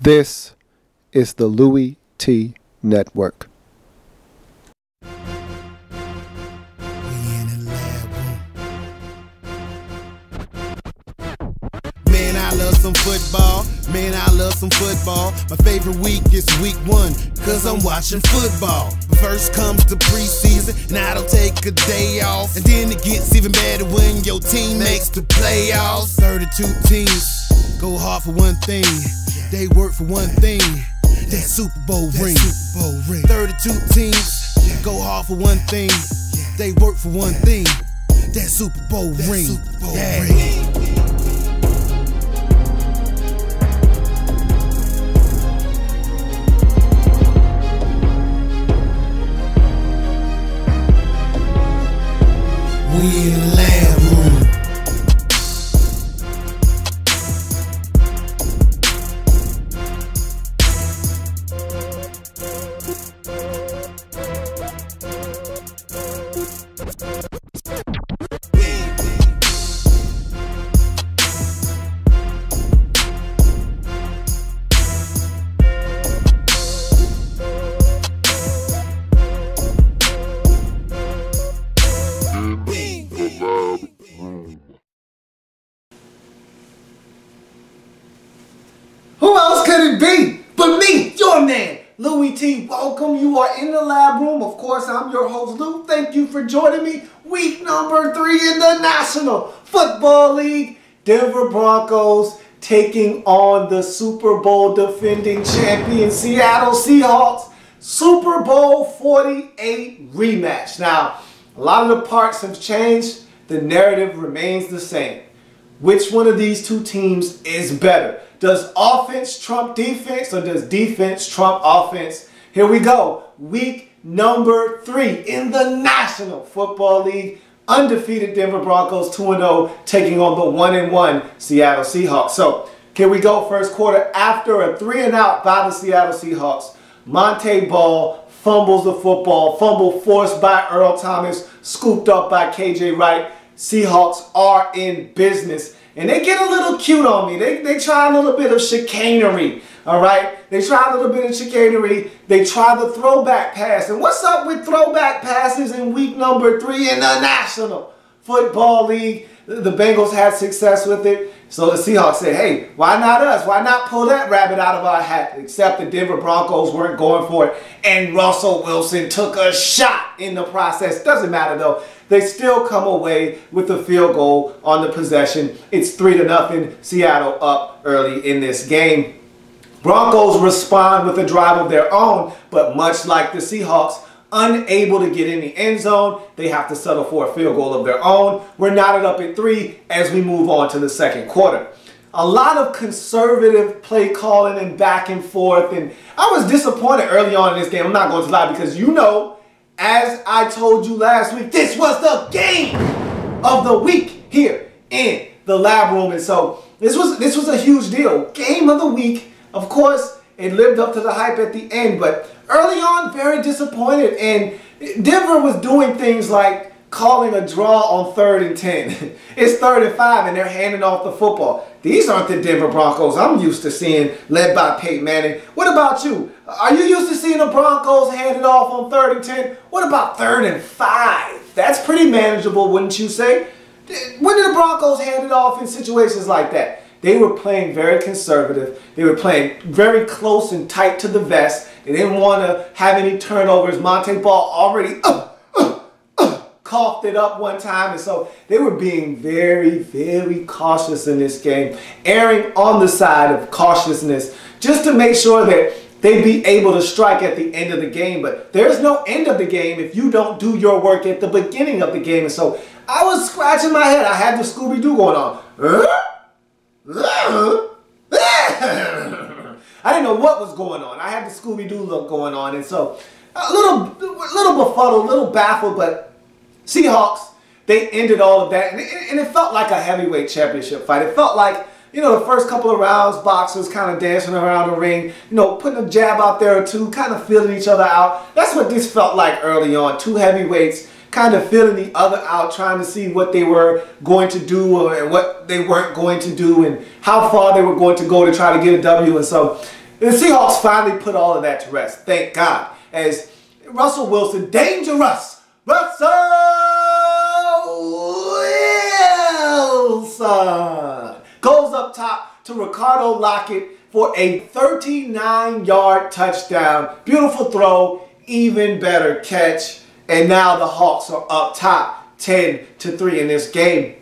This is the Louie T Network. Man, I love some football. Man, I love some football. My favorite week is week 1, cause I'm watching football. First comes the preseason, and I don't take a day off. And then it gets even better when your team makes the playoffs. 32 teams go hard for one thing. They work for one thing. That Super Bowl ring. 32 teams go hard for one thing. They work for one thing. That Super Bowl ring. We in the lab room. Who else could it be but me, your man, Louie T? Welcome. You are in the lab room. Of course, I'm your host, Lou. Thank you for joining me. Week number 3 in the National Football League. Denver Broncos taking on the Super Bowl defending champion Seattle Seahawks. Super Bowl 48 rematch. Now, a lot of the parts have changed. The narrative remains the same. Which one of these two teams is better? Does offense trump defense, or does defense trump offense? Here we go. Week number 3 in the National Football League. Undefeated Denver Broncos 2-0 taking on the 1-1 Seattle Seahawks. So here we go. First quarter, after a 3-and-out by the Seattle Seahawks, Monte Ball fumbles the football. Fumble forced by Earl Thomas, scooped up by KJ Wright. Seahawks are in business. And they get a little cute on me. They try a little bit of chicanery, all right? They try a little bit of chicanery. They try the throwback pass. And what's up with throwback passes in week number 3 in the National Football League? The Bengals had success with it. So the Seahawks said, hey, why not us? Why not pull that rabbit out of our hat? Except the Denver Broncos weren't going for it. And Russell Wilson took a shot in the process. Doesn't matter, though. They still come away with a field goal on the possession. It's 3-0. Seattle up early in this game. Broncos respond with a drive of their own, but much like the Seahawks, unable to get in the end zone, they have to settle for a field goal of their own. We're knotted up at 3 as we move on to the second quarter. A lot of conservative play calling and back and forth, and I was disappointed early on in this game. I'm not going to lie, because you know, as I told you last week, this was the game of the week here in the lab room. And so this was a huge deal. Game of the week. Of course, it lived up to the hype at the end, but early on, very disappointed. And Denver was doing things like calling a draw on 3rd and 10. It's 3rd and 5, and they're handing off the football. These aren't the Denver Broncos I'm used to seeing, led by Peyton Manning. What about you? Are you used to seeing the Broncos handed off on 3rd and 10? What about 3rd and 5? That's pretty manageable, wouldn't you say? When did the Broncos hand it off in situations like that? They were playing very conservative. They were playing very close and tight to the vest. They didn't want to have any turnovers. Monte Ball already coughed it up one time, and so they were being very, very cautious in this game, erring on the side of cautiousness just to make sure that they'd be able to strike at the end of the game. But there's no end of the game if you don't do your work at the beginning of the game. And so I was scratching my head. I had the Scooby-Doo going on. I didn't know what was going on. I had the Scooby-Doo look going on, and so a little befuddled, a little baffled, but Seahawks, they ended all of that, and it felt like a heavyweight championship fight. It felt like, you know, the first couple of rounds, boxers kind of dancing around the ring, you know, putting a jab out there or two, kind of feeling each other out. That's what this felt like early on. Two heavyweights kind of feeling the other out, trying to see what they were going to do and what they weren't going to do and how far they were going to go to try to get a W. And so The Seahawks finally put all of that to rest, thank God, as Russell Wilson, dangerous Russell Wilson, goes up top to Ricardo Lockett for a 39-yard touchdown. Beautiful throw, even better catch. And now the Hawks are up top 10-3 in this game.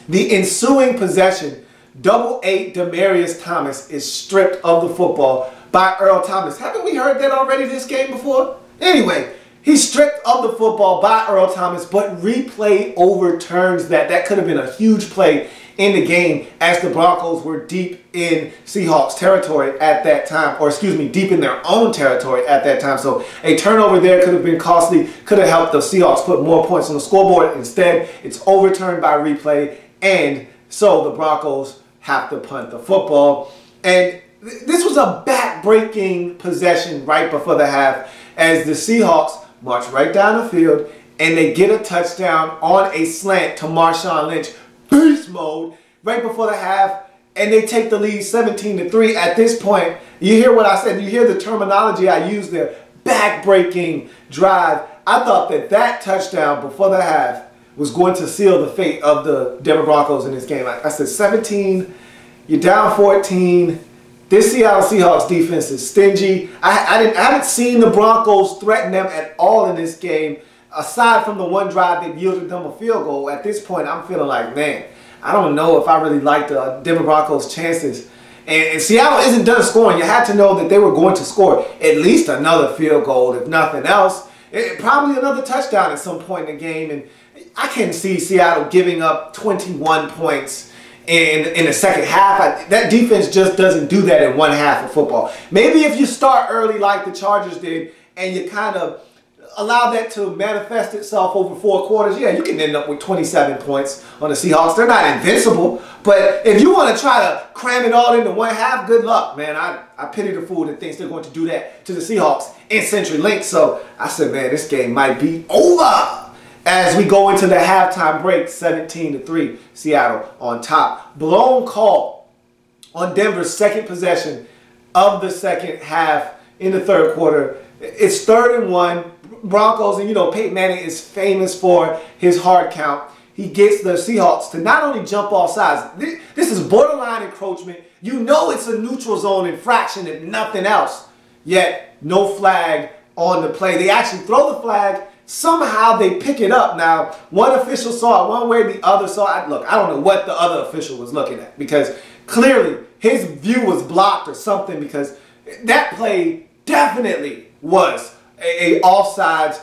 The ensuing possession, double 8 Demaryius Thomas is stripped of the football by Earl Thomas. Haven't we heard that already this game before? Anyway, he's stripped of the football by Earl Thomas, but replay overturns that. That could have been a huge play in the game as the Broncos were deep in Seahawks territory at that time, or excuse me, deep in their own territory at that time. So a turnover there could have been costly, could have helped the Seahawks put more points on the scoreboard. Instead, it's overturned by replay, and so the Broncos have to punt the football. And this was a back-breaking possession right before the half as the Seahawks march right down the field and they get a touchdown on a slant to Marshawn Lynch. Beast mode right before the half, and they take the lead 17-3. At this point, you hear what I said, you hear the terminology I used there, back-breaking drive. I thought that touchdown before the half was going to seal the fate of the Denver Broncos in this game. I said 17, you're down 14. This Seattle Seahawks defense is stingy. I haven't seen the Broncos threaten them at all in this game. Aside from the one drive that yielded them a field goal, at this point, I'm feeling like, man, I don't know if I really like the Denver Broncos' chances. And Seattle isn't done scoring. You had to know that they were going to score at least another field goal, if nothing else. Probably another touchdown at some point in the game. And I can see Seattle giving up 21 points in the second half. That defense just doesn't do that in one half of football. Maybe if you start early like the Chargers did and you kind of allow that to manifest itself over 4 quarters, yeah, you can end up with 27 points on the Seahawks. They're not invincible, but if you want to try to cram it all into one half, good luck, man. I pity the fool that thinks they're going to do that to the Seahawks in CenturyLink. So I said, man, this game might be over as we go into the halftime break. 17-3, Seattle on top. Blown call on Denver's second possession of the second half in the third quarter. It's 3rd and 1. Broncos, and you know, Peyton Manning is famous for his hard count. He gets the Seahawks to not only jump off sides. This is borderline encroachment. You know it's a neutral zone infraction if nothing else. Yet, no flag on the play. They actually throw the flag. Somehow they pick it up. Now, one official saw it one way, the other saw it. Look, I don't know what the other official was looking at because clearly his view was blocked or something, because that play definitely was a offsides,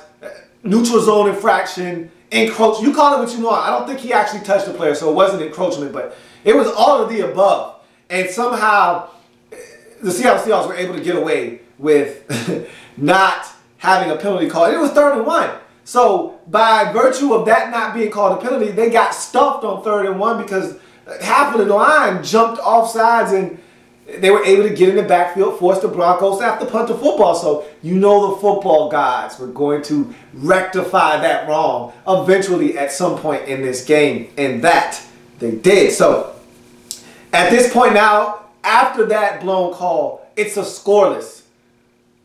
neutral zone infraction, encroach. You call it what you want. I don't think he actually touched the player, so it wasn't encroachment, but it was all of the above. And somehow the Seattle Seahawks were able to get away with not having a penalty call. And it was 3rd and 1. So by virtue of that not being called a penalty, they got stuffed on 3rd and 1 because half of the line jumped off sides and they were able to get in the backfield, force the Broncos to have to punt the football. So you know the football gods were going to rectify that wrong eventually at some point in this game, and that they did. So at this point now, after that blown call, it's a scoreless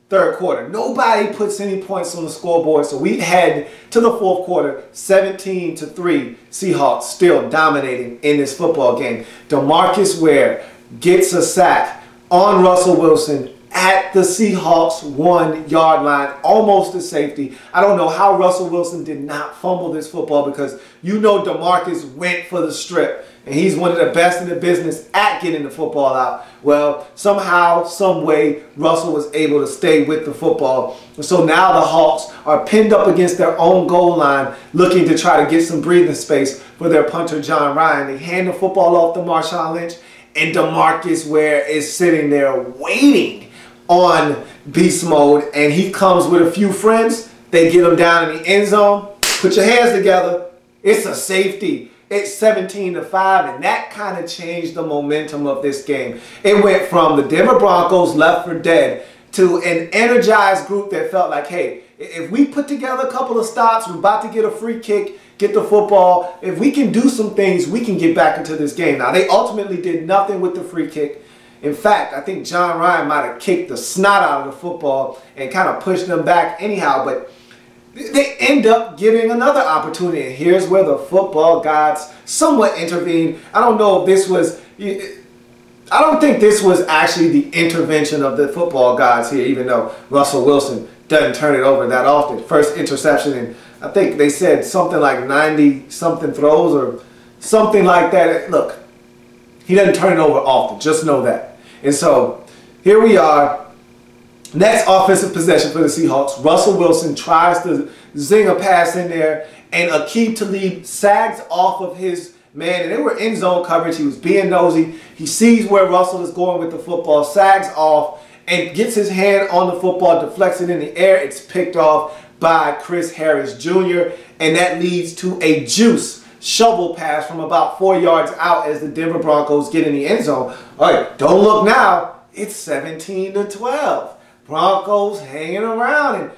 third quarter. Nobody puts any points on the scoreboard, so we head to the fourth quarter, 17-3. Seahawks still dominating in this football game. DeMarcus Ware gets a sack on Russell Wilson at the Seahawks 1-yard line, almost a safety. I don't know how Russell Wilson did not fumble this football, because you know DeMarcus went for the strip, and he's one of the best in the business at getting the football out. Well, somehow, some way, Russell was able to stay with the football. So now the Hawks are pinned up against their own goal line, looking to try to get some breathing space for their punter, John Ryan. They hand the football off to Marshawn Lynch, and DeMarcus Ware is sitting there waiting on beast mode, and he comes with a few friends. They get him down in the end zone. Put your hands together. It's a safety. It's 17-5, and that kind of changed the momentum of this game. It went from the Denver Broncos left for dead to an energized group that felt like, hey, if we put together a couple of stops, we're about to get a free kick, get the football. If we can do some things, we can get back into this game. Now, they ultimately did nothing with the free kick. In fact, I think John Ryan might have kicked the snot out of the football and kind of pushed them back anyhow. But they end up getting another opportunity. And here's where the football gods somewhat intervened. I don't know if this was... I don't think this was actually the intervention of the football gods here, even though Russell Wilson doesn't turn it over that often. First interception, and I think they said something like 90-something throws or something like that. Look, he doesn't turn it over often. Just know that. And so here we are. Next offensive possession for the Seahawks. Russell Wilson tries to zing a pass in there, and Aqib Talib sags off of his man, and they were in zone coverage. He was being nosy. He sees where Russell is going with the football, sags off, and gets his hand on the football, deflects it in the air. It's picked off by Chris Harris Jr., and that leads to a juice shovel pass from about 4 yards out as the Denver Broncos get in the end zone. All right, don't look now. It's 17-12. Broncos hanging around. And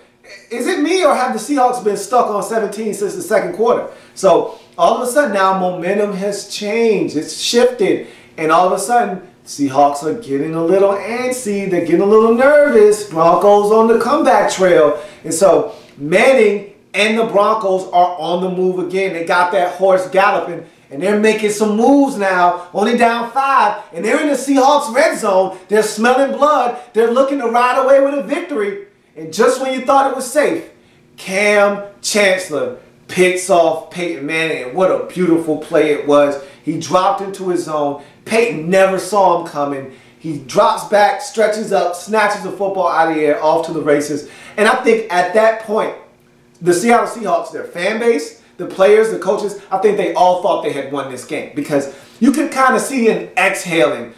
is it me, or have the Seahawks been stuck on 17 since the second quarter? So all of a sudden now momentum has changed. It's shifted. And all of a sudden, Seahawks are getting a little antsy. They're getting a little nervous. Broncos on the comeback trail. And so Manning and the Broncos are on the move again. They got that horse galloping, and they're making some moves now. Only down 5, and they're in the Seahawks red zone. They're smelling blood. They're looking to ride away with a victory. And just when you thought it was safe, Cam Chancellor picks off Peyton Manning, and what a beautiful play it was. He dropped into his zone. Peyton never saw him coming. He drops back, stretches up, snatches the football out of the air, off to the races. And I think at that point, the Seattle Seahawks, their fan base, the players, the coaches, I think they all thought they had won this game, because you could kind of see an exhaling.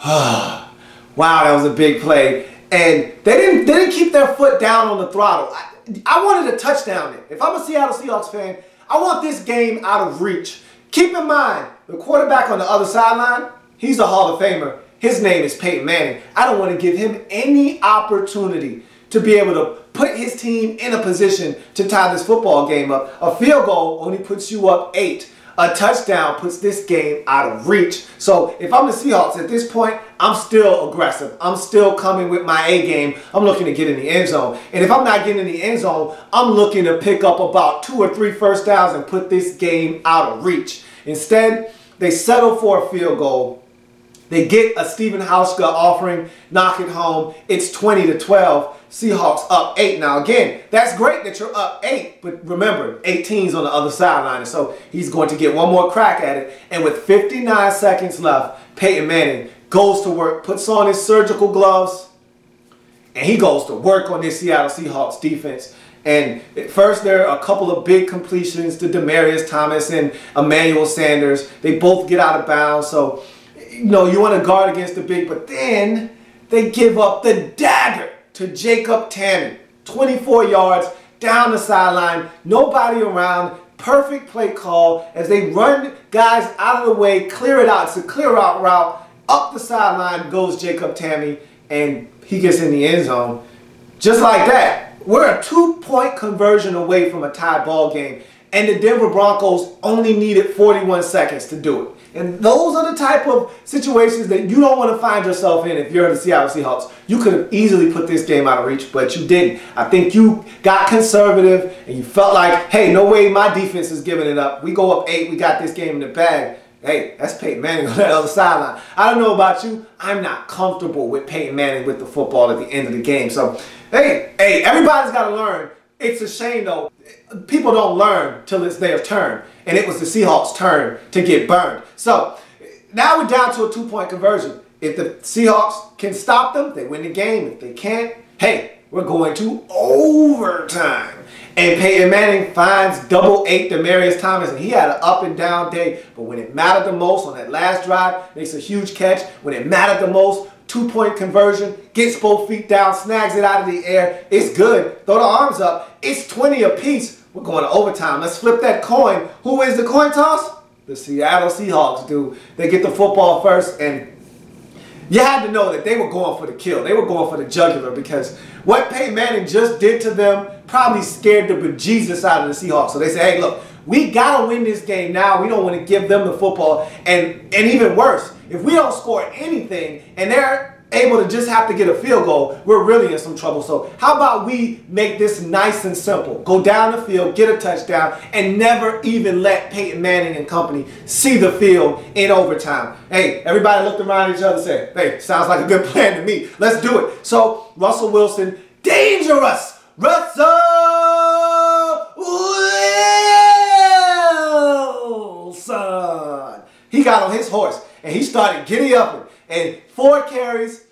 Wow, that was a big play. And they didn't keep their foot down on the throttle. I wanted a touchdown there. If I'm a Seattle Seahawks fan, I want this game out of reach. Keep in mind, the quarterback on the other sideline, he's a Hall of Famer. His name is Peyton Manning. I don't want to give him any opportunity to be able to put his team in a position to tie this football game up. A field goal only puts you up 8. A touchdown puts this game out of reach. So if I'm the Seahawks at this point, I'm still aggressive. I'm still coming with my A game. I'm looking to get in the end zone. And if I'm not getting in the end zone, I'm looking to pick up about 2 or 3 first downs and put this game out of reach. Instead, they settle for a field goal. They get a Stephen Hauschka offering, knock it home. It's 20-12. Seahawks up 8. Now again, that's great that you're up 8, but remember, 18's on the other sideline, and so he's going to get one more crack at it. And with 59 seconds left, Peyton Manning goes to work, puts on his surgical gloves, and he goes to work on this Seattle Seahawks defense. And at first, there are a couple of big completions to Demaryius Thomas and Emmanuel Sanders. They both get out of bounds, so you know you want to guard against the big, but then they give up the dagger to Jacob Tannen. 24 yards down the sideline, nobody around, perfect play call as they run guys out of the way, clear it out. It's a clear out route. Up the sideline goes Jacob Tannen, and he gets in the end zone. Just like that. We're a 2-point conversion away from a tie ball game, and the Denver Broncos only needed 41 seconds to do it. And those are the type of situations that you don't want to find yourself in if you're the Seattle Seahawks. You could have easily put this game out of reach, but you didn't. I think you got conservative, and you felt like, hey, no way my defense is giving it up. We go up 8. We got this game in the bag. Hey, that's Peyton Manning on that other sideline. I don't know about you. I'm not comfortable with Peyton Manning with the football at the end of the game. So, hey, everybody's got to learn. It's a shame, though. People don't learn till it's their turn. And it was the Seahawks' turn to get burned. So, now we're down to a 2-point conversion. If the Seahawks can stop them, they win the game. If they can't, hey, we're going to overtime. And Peyton Manning finds double 8 Demaryius Thomas, and he had an up and down day. But when it mattered the most on that last drive, makes a huge catch. When it mattered the most, 2-point conversion, gets both feet down, snags it out of the air. It's good. Throw the arms up. It's 20 apiece. We're going to overtime. Let's flip that coin. Who wins the coin toss? The Seattle Seahawks do. They get the football first, and you had to know that they were going for the kill. They were going for the jugular, because what Peyton Manning just did to them probably scared the bejesus out of the Seahawks. So they say, hey, look, We got to win this game now. We don't want to give them the football. And even worse, if we don't score anything and they're able to just have to get a field goal, we're really in some trouble. So how about we make this nice and simple? Go down the field, get a touchdown, and never even let Peyton Manning and company see the field in overtime. Hey, everybody looked around each other and said, hey, sounds like a good plan to me. Let's do it. So Russell Wilson, dangerous. Russell Wilson. He got on his horse and he started giddy upping. And 4 carries,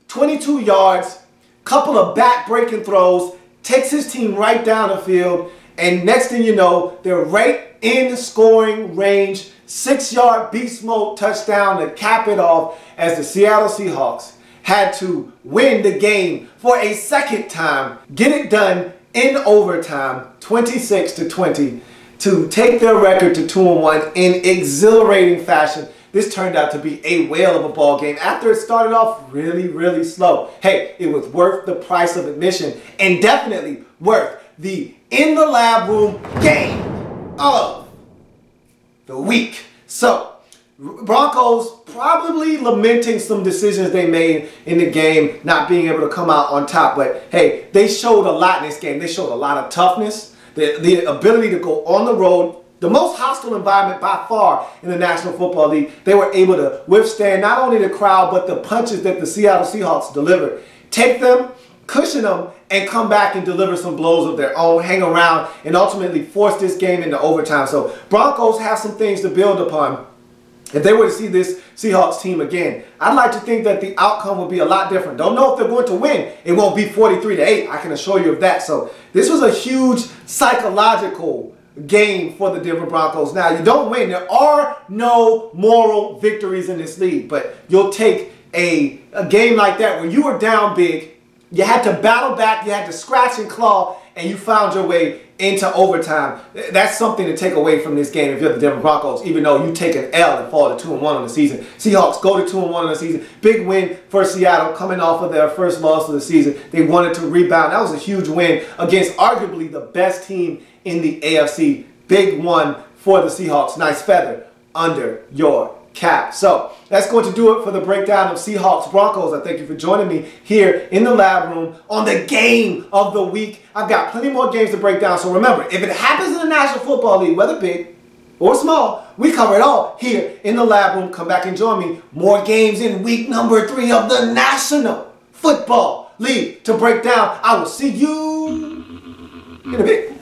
22 yards, couple of back-breaking throws, takes his team right down the field, and next thing you know, they're right in scoring range. 6-yard beast mode touchdown to cap it off as the Seattle Seahawks had to win the game for a second time, get it done in overtime, 26-20, to take their record to 2-1 in exhilarating fashion. This turned out to be a whale of a ball game after it started off really, really slow. Hey, it was worth the price of admission and definitely worth the In the Lab Room game of the week. So, Broncos probably lamenting some decisions they made in the game, not being able to come out on top. But hey, they showed a lot in this game. They showed a lot of toughness, the ability to go on the road. The most hostile environment by far in the National Football League. They were able to withstand not only the crowd, but the punches that the Seattle Seahawks delivered. Take them, cushion them, and come back and deliver some blows of their own, hang around, and ultimately force this game into overtime. So Broncos have some things to build upon. If they were to see this Seahawks team again, I'd like to think that the outcome would be a lot different. Don't know if they're going to win. It won't be 43-8. I can assure you of that. So this was a huge psychological game for the Denver Broncos. Now, you don't win. There are no moral victories in this league, but you'll take a game like that where you were down big, you had to battle back, you had to scratch and claw, and you found your way into overtime. That's something to take away from this game if you're the Denver Broncos, even though you take an L and fall to 2-1 on the season. Seahawks go to 2-1 on the season. Big win for Seattle coming off of their first loss of the season. They wanted to rebound. That was a huge win against arguably the best team in the AFC. Big one for the Seahawks. Nice feather under your cap. So that's going to do it for the breakdown of Seahawks Broncos. I thank you for joining me here in the lab room on the game of the week. I've got plenty more games to break down. So remember, if it happens in the National Football League, whether big or small, we cover it all here in the lab room. Come back and join me. More games in week number 3 of the National Football League to break down. I will see you in a bit.